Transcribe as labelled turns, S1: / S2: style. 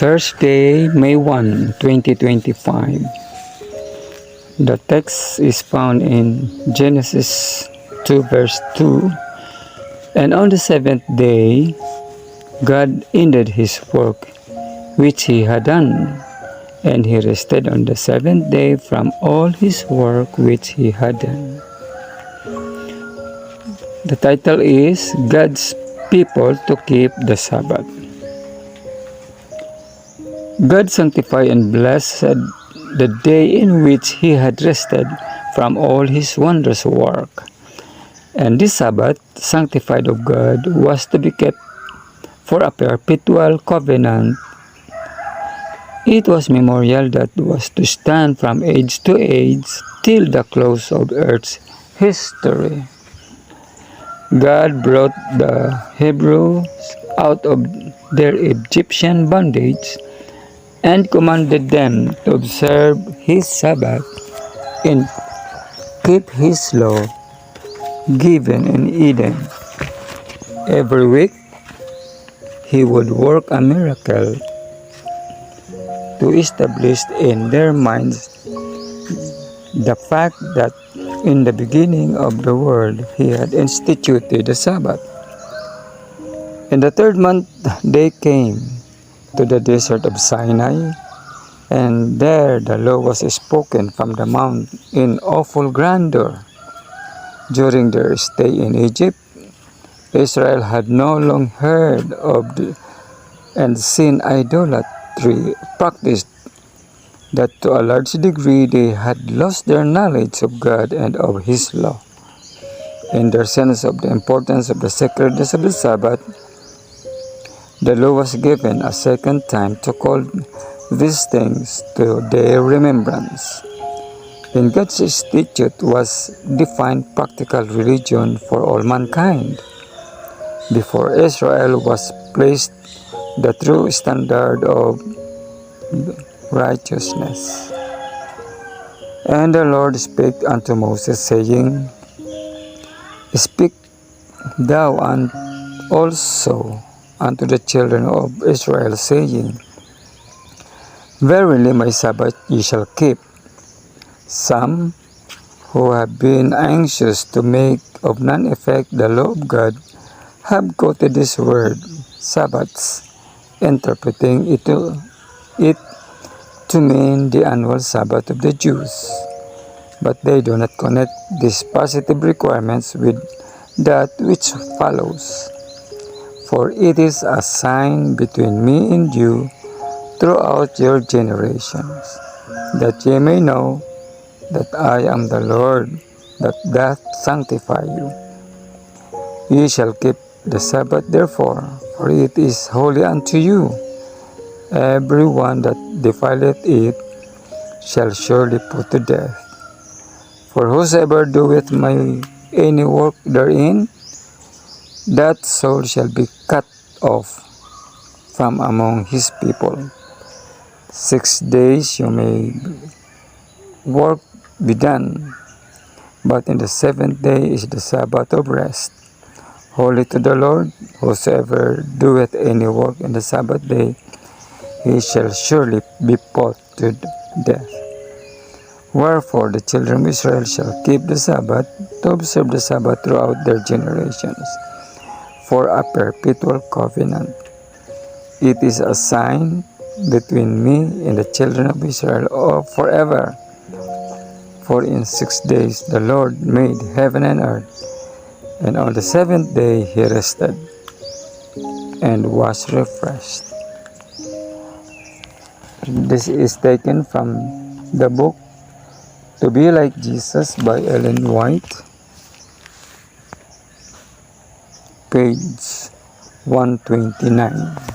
S1: Thursday, May 1, 2025. The text is found in Genesis 2 verse 2. And on the seventh day, God ended his work which he had done, and he rested on the seventh day from all his work which he had done. The title is God's People to Keep the Sabbath. God sanctified and blessed the day in which he had rested from all his wondrous work. And this Sabbath, sanctified of God, was to be kept for a perpetual covenant. It was memorial that was to stand from age to age till the close of earth's history. God brought the Hebrews out of their Egyptian bondage and commanded them to observe his Sabbath and keep his law given in Eden. Every week, he would work a miracle to establish in their minds the fact that in the beginning of the world he had instituted the Sabbath. In the third month they came to the desert of Sinai, and there the law was spoken from the mount in awful grandeur. During their stay in Egypt, Israel had no long heard of and seen idolatry practiced, that to a large degree they had lost their knowledge of God and of his law. In their sense of the importance of the sacredness of the Sabbath, the law was given a second time to call these things to their remembrance. In God's statute was defined practical religion for all mankind. Before Israel was placed the true standard of righteousness. And the Lord spake unto Moses, saying, Speak thou also unto the children of Israel, saying, Verily my Sabbath ye shall keep. Some who have been anxious to make of none effect the law of God have quoted this word, Sabbaths, interpreting it to mean the annual Sabbath of the Jews. But they do not connect these positive requirements with that which follows. For it is a sign between me and you throughout your generations, that ye may know that I am the Lord that doth sanctify you. Ye shall keep the Sabbath therefore, for it is holy unto you. Every one that defileth it shall surely put to death. For whosoever doeth any work therein, that soul shall be cut off from among his people. 6 days you may work be done, but in the seventh day is the Sabbath of rest, holy to the Lord. Whosoever doeth any work in the Sabbath day, he shall surely be put to death. Wherefore the children of Israel shall keep the Sabbath, to observe the Sabbath throughout their generations, for a perpetual covenant. It is a sign between me and the children of Israel forever. For in 6 days the Lord made heaven and earth, and on the seventh day he rested and was refreshed. This is taken from the book To Be Like Jesus by Ellen White, page 129.